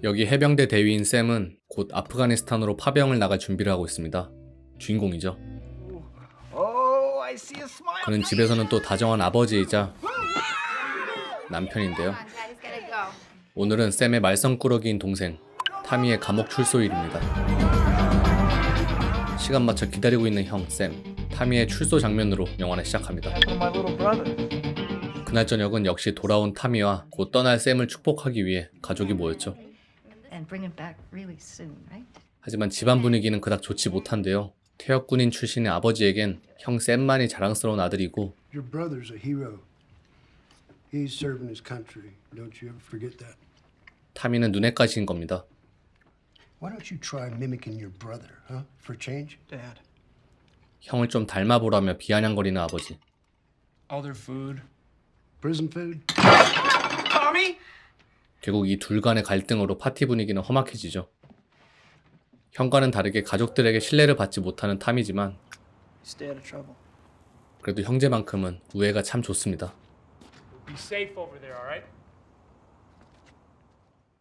여기 해병대 대위인 샘은 곧 아프가니스탄으로 파병을 나갈 준비를 하고 있습니다. 주인공이죠. 그는 집에서는 또 다정한 아버지이자 남편인데요. 오늘은 샘의 말썽꾸러기인 동생 타미의 감옥 출소일입니다. 시간 맞춰 기다리고 있는 형 샘, 타미의 출소 장면으로 영화는 시작합니다. 그날 저녁은 역시 돌아온 타미와 곧 떠날 샘을 축복하기 위해 가족이 모였죠. 하지만 집안 분위기는 그닥 좋지 못한데요. 퇴역군인 출신의 아버지에겐 형 샘만이 자랑스러운 아들이고 Your brother's a hero. He's serving his country. Don't you ever forget that. 타미는 눈엣가시인 겁니다. Why don't you try mimicking your brother, huh? For change? Dad. 형을 좀 닮아보라며 비아냥거리는 아버지. All their food. Prison food? Tommy? 결국 이 둘 간의 갈등으로 파티 분위기는 험악해지죠. 형과는 다르게 가족들에게 신뢰를 받지 못하는 탐이지만 Stay out of trouble. 그래도 형제만큼은 우애가 참 좋습니다. Be safe over there, all right?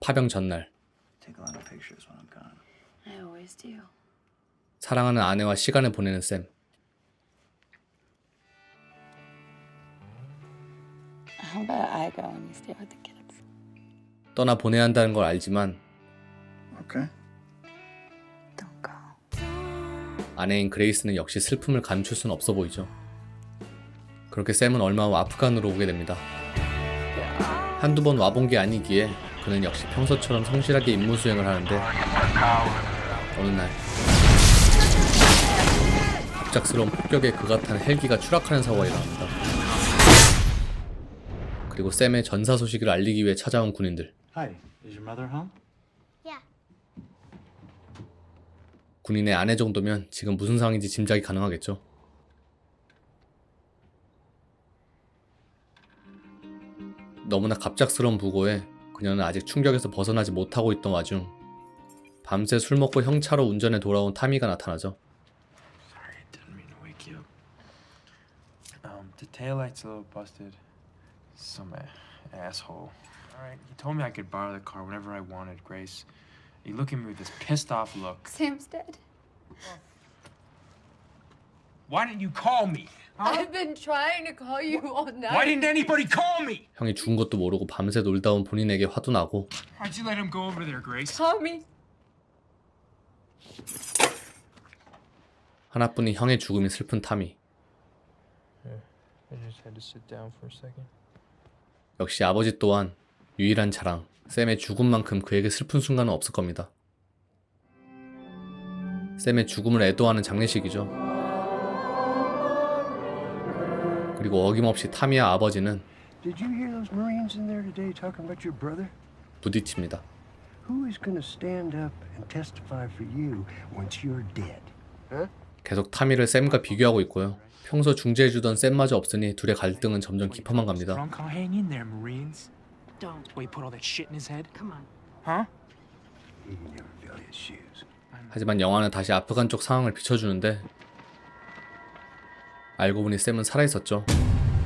파병 전날 Take a lot of pictures when I'm gone. I always do. 사랑하는 아내와 시간을 보내는 샘. How about I go and you stay with the kids? 떠나 보내야 한다는 걸 알지만 Okay. Don't go. 아내인 그레이스는 역시 슬픔을 감출 수는 없어 보이죠. 그렇게 샘은 얼마 후 아프간으로 오게 됩니다. 한두 번 와본 게 아니기에 그는 역시 평소처럼 성실하게 임무 수행을 하는데 어느 날 갑작스러운 폭격에 그가 탄 헬기가 추락하는 사고가 일어납니다. 그리고 샘의 전사 소식을 알리기 위해 찾아온 군인들. Hi. Is your mother home? Yeah. 군인의 아내 정도면 지금 무슨 상황인지 짐작이 가능하겠죠. 너무나 갑작스러운 부고에 그녀는 아직 충격에서 벗어나지 못하고 있던 와중 밤새 술 먹고 형 차로 운전해 돌아온 타미가 나타나죠. Sorry, didn't mean to wake you up. The taillight's a little busted. Some asshole. All right, he told me I could borrow the car whenever I wanted, Grace. He looked at me with this pissed off look. Sam's dead. Why didn't you call me? I've been trying to call you all night. Why didn't anybody call me? 형이 죽은 것도 모르고 밤새 놀다 온 본인에게 화도 나고 Why'd you let him go over there, Grace? Tommy. 하나뿐인 형의 죽음이 슬픈 타미. I just had to sit down for a second. 역시 아버지 또한 유일한 자랑, 샘의 죽음만큼 그에게 슬픈 순간은 없을 겁니다. 샘의 죽음을 애도하는 장례식이죠. 그리고 어김없이 타미와 아버지는 Did you hear those Marines in there today talking about your brother? 부딪힙니다. Who is going to stand up and testify for you once you're dead? Huh? 계속 타미를 샘과 비교하고 있고요. 평소 중재해주던 샘마저 없으니 둘의 갈등은 점점 깊어만 갑니다. Drunk, I'll hang in there, Marines. Don't. Why you put all that shit in his head? Come on. Huh? He can never fill his shoes. 하지만 영화는 다시 아프간 쪽 상황을 비춰주는데 알고 보니 샘은 살아있었죠.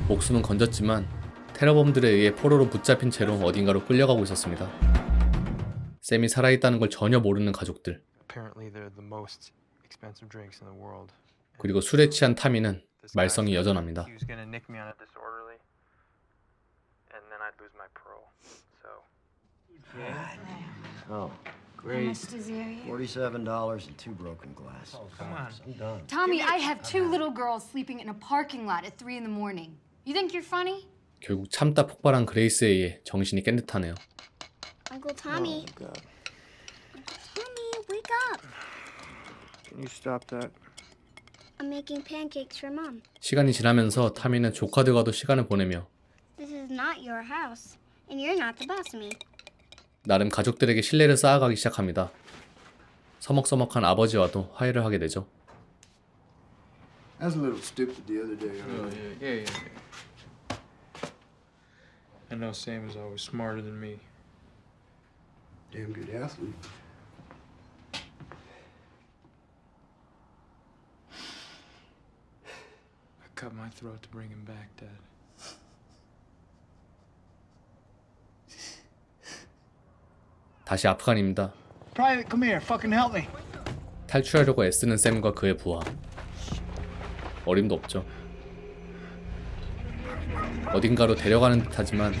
목숨은 건졌지만 테러범들에 의해 포로로 붙잡힌 채로 어딘가로 끌려가고 있었습니다. 샘이 살아있다는 걸 전혀 모르는 가족들, Apparently, they're the most expensive drinks in the world. 그리고 술에 취한 타미는 말썽이 여전합니다. He was gonna nick me on a disorderly, and then I'd lose my parole. So. Oh, How much does he owe you? $47 and 2 broken glass. Come on. I'm done. Tommy, I have 2 little girls sleeping in a parking lot at 3 in the morning. You think you're funny? 결국 참다 폭발한 그레이스에 의해 정신이 깬 듯하네요. Uncle Tommy. Oh God. Tommy, wake up. Can you stop that? I'm making pancakes for Mom. 시간이 지나면서 타미는 조카들과도 시간을 보내며 This is not your house, and you're not the boss of me. 나름 가족들에게 신뢰를 쌓아가기 시작합니다. 서먹서먹한 아버지와도 화해를 하게 되죠. I was a little stupid the other day. Yeah. I know Sam is always smarter than me. Damn good athlete. I cut my throat to bring him back, Dad. 다시 아프간입니다. Private, come here. Fucking help me. 탈출하려고 애쓰는 샘과 그의 부하. 어림도 없죠. 어딘가로 데려가는 듯하지만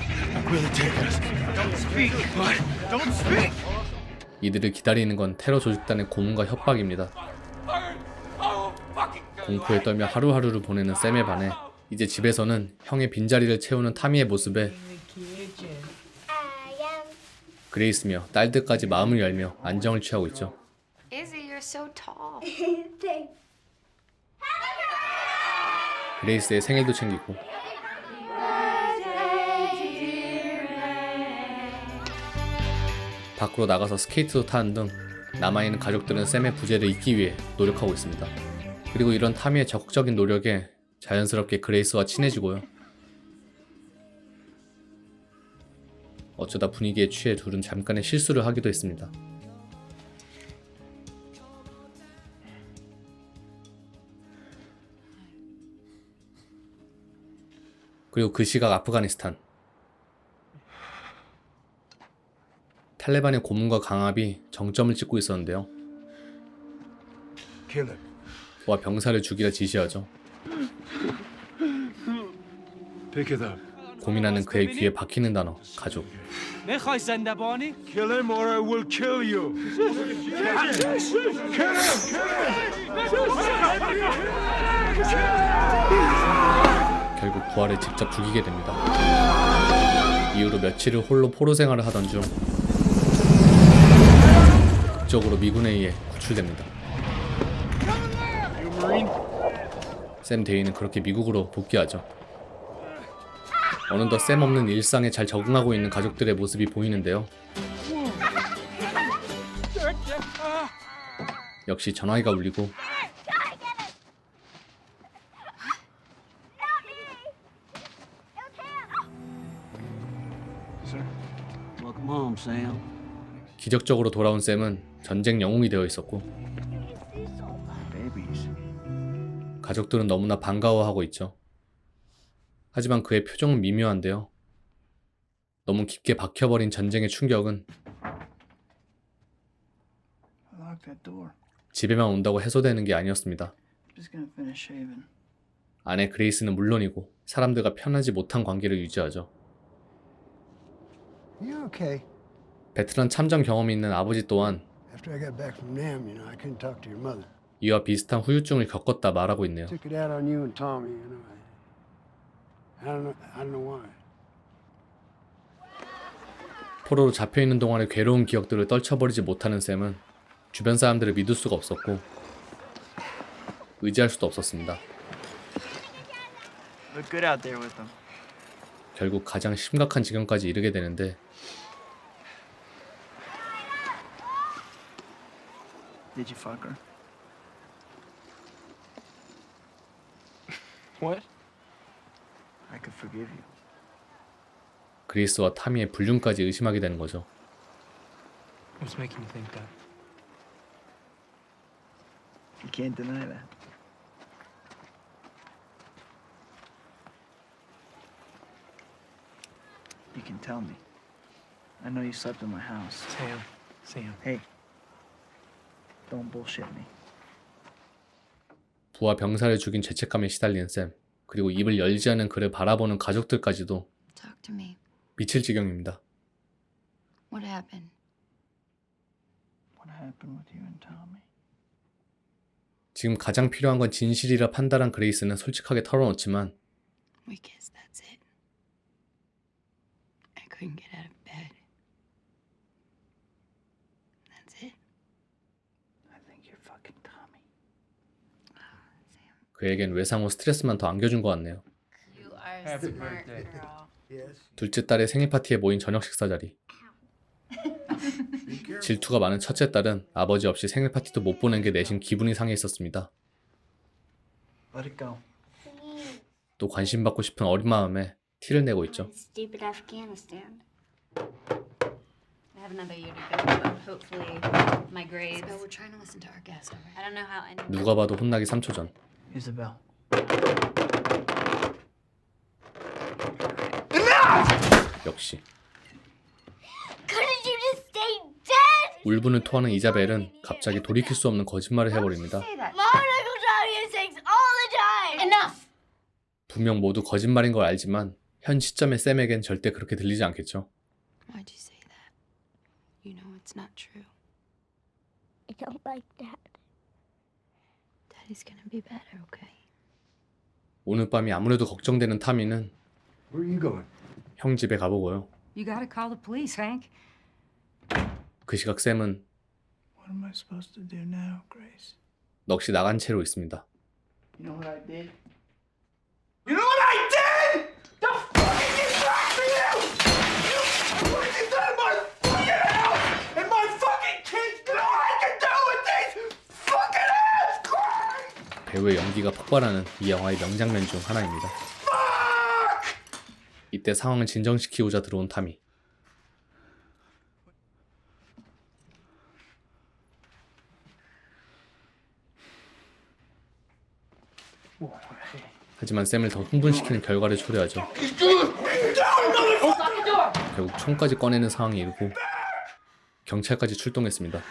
Really take us. Don't speak, bud. Don't speak. 이들을 기다리는 건 테러 조직단의 고문과 협박입니다. 공포에 떨며 하루하루를 보내는 샘에 반해 이제 집에서는 형의 빈자리를 채우는 타미의 모습에 그레이스며 딸들까지 마음을 열며 안정을 취하고 있죠. Izzy, you're so tall. 그레이스의 생일도 챙기고 밖으로 나가서 스케이트도 타는 등 남아있는 가족들은 샘의 부재를 잇기 위해 노력하고 있습니다. 그리고 이런 타미의 적극적인 노력에 자연스럽게 그레이스와 친해지고요. 어쩌다 분위기에 취해 둘은 잠깐의 실수를 하기도 했습니다. 그리고 그 시각 아프가니스탄. 탈레반의 고문과 강압이 정점을 찍고 있었는데요. Kill him. 부하 병사를 죽이라 지시하죠. Pick it up. 고민하는 그의 귀에 박히는 단어, 가족. Kill him or I will kill you. 결국 부하를 직접 죽이게 됩니다. 이후로 며칠을 홀로 포로 생활을 하던 중 극적으로 미군에 의해 구출됩니다. 샘 데이는 그렇게 미국으로 복귀하죠. 어느덧 샘 없는 일상에 잘 적응하고 있는 가족들의 모습이 보이는데요. 역시 전화기가 울리고 Welcome home, Sam. 기적적으로 돌아온 샘은 전쟁 영웅이 되어 있었고 Babies. 가족들은 너무나 반가워하고 있죠. 하지만 그의 표정은 미묘한데요. 너무 깊게 박혀버린 전쟁의 충격은 Lock that door. 집에만 온다고 해소되는 게 아니었습니다. Just gonna finish shaving. 아내 그레이스는 물론이고 사람들과 편하지 못한 관계를 유지하죠. You okay? 베트남 참전 경험이 있는 아버지 또한 After I got back from Nam, I couldn't talk to your mother. 이와 비슷한 후유증을 겪었다 말하고 있네요. Took it out on you and Tommy, I don't know why. 포로로 잡혀있는 동안의 괴로운 기억들을 떨쳐버리지 못하는 샘은 주변 사람들을 믿을 수가 없었고 의지할 수도 없었습니다. Look good out there with them. 결국 가장 심각한 지경까지 이르게 되는데 Did you fuck her? What? I could forgive you. 그리스와 타미의 불륜까지 의심하게 되는 거죠. What's making you think that? You can't deny that. You can tell me. I know you slept in my house. Sam. Hey, don't bullshit me. 부하 병사를 죽인 죄책감에 시달린 샘, 그리고 입을 열지 않은 그를 바라보는 가족들까지도 Talk to me. 미칠 지경입니다. What happened? What happened with you and Tommy? 지금 가장 필요한 건 진실이라 판단한 그레이스는 솔직하게 털어놓지만 We kissed, that's it. I couldn't get out of bed. That's it. I think you're fucking Tommy. 그에겐 외상후 스트레스만 더 안겨준 것 같네요. You are Happy smart, birthday. girl. Yes. 둘째 딸의 생일 파티에 모인 저녁 식사 자리. 질투가 많은 첫째 딸은 아버지 없이 생일 파티도 못 보낸 게 내심 기분이 상해 있었습니다. Let it go. 또 관심받고 싶은 어린 마음에 티를 내고 있죠. Stupid Afghanistan. I have another year to go, but hopefully my grades. So we're trying to listen to our guest, alright? I don't know how any. 누가 봐도 혼나기 3초 전. Here's the bell. 역시 Couldn't you just stay 울분을 토하는 이자벨은 갑자기 돌이킬 수 없는 거짓말을 해버립니다. Enough! 분명 모두 거짓말인 걸 알지만 현 시점의 샘에겐 절대 그렇게 들리지 않겠죠. Why'd you say that? You know it's not true. I don't like that. Daddy's gonna be better, okay? 오늘 밤이 아무래도 걱정되는 타미는 Where are you going? 형 집에 가보고요. You gotta call the police, Hank. 그 시각 샘은 What am I supposed to do now, Grace? 넋이 나간 채로 있습니다. You know what I did? You know what I did? The fucking distract for you! You put this out of my fucking house! And my fucking kids know what I can do with these fucking ass cries! 배우의 연기가 폭발하는 이 영화의 명장면 중 하나입니다. 이때 상황을 진정시키고자 들어온 타미. 하지만 샘을 더 흥분시키는 결과를 초래하죠. 결국 총까지 꺼내는 상황이 일고 경찰까지 출동했습니다.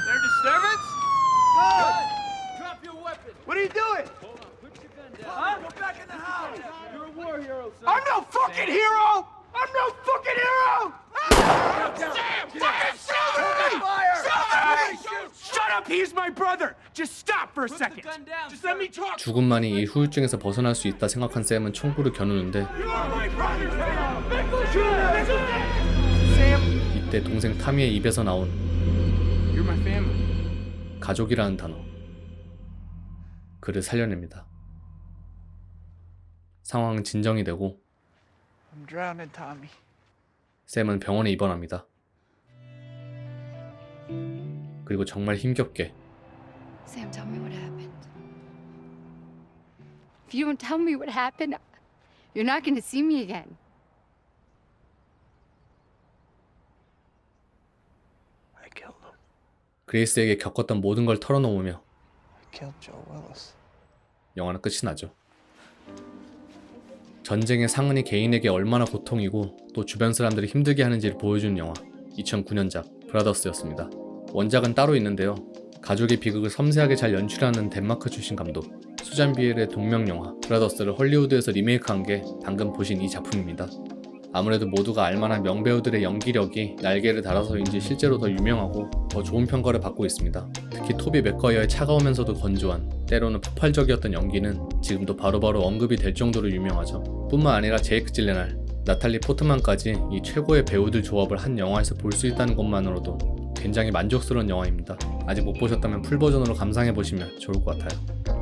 Their disturbance? Good! Drop your weapon! What are you doing? Put your gun down. Huh? Go back in the house! You're a war hero, son. I'm no fucking hero! I'm no fucking hero! Sam! Fucking shoot me! Shoot me! Shut up! He's my brother! Just stop for a second! Just let me talk! 죽음만이 이 후유증에서 벗어날 수 있다 생각한 샘은 총구를 겨누는데 You are my brother, Sam! Sam! 이때 동생 타미의 입에서 나온 You're my family. 가족이라는 단어. 그를 살려냅니다. 상황은 진정이 되고 I'm drowning, Tommy. 샘은 병원에 입원합니다. 그리고 정말 힘겹게 Sam, tell me what happened. If you don't tell me what happened, you're not gonna see me again. I killed him. 그레이스에게 겪었던 모든 걸 털어놓으며 I killed Joe Willis. 영화는 끝이 나죠. 전쟁의 상흔이 개인에게 얼마나 고통이고 또 주변 사람들이 힘들게 하는지를 보여주는 영화 2009년작 브라더스였습니다. 원작은 따로 있는데요. 가족의 비극을 섬세하게 잘 연출하는 덴마크 출신 감독 수잔 비엘의 동명 영화 브라더스를 헐리우드에서 리메이크한 게 방금 보신 이 작품입니다. 아무래도 모두가 알만한 명배우들의 연기력이 날개를 달아서인지 실제로 더 유명하고 더 좋은 평가를 받고 있습니다. 특히 토비 맥과이어의 차가우면서도 건조한 때로는 폭발적이었던 연기는 지금도 바로바로 언급이 될 정도로 유명하죠. 뿐만 아니라 제이크 질레날, 나탈리 포트만까지 이 최고의 배우들 조합을 한 영화에서 볼 수 있다는 것만으로도 굉장히 만족스러운 영화입니다. 아직 못 보셨다면 풀버전으로 감상해보시면 좋을 것 같아요.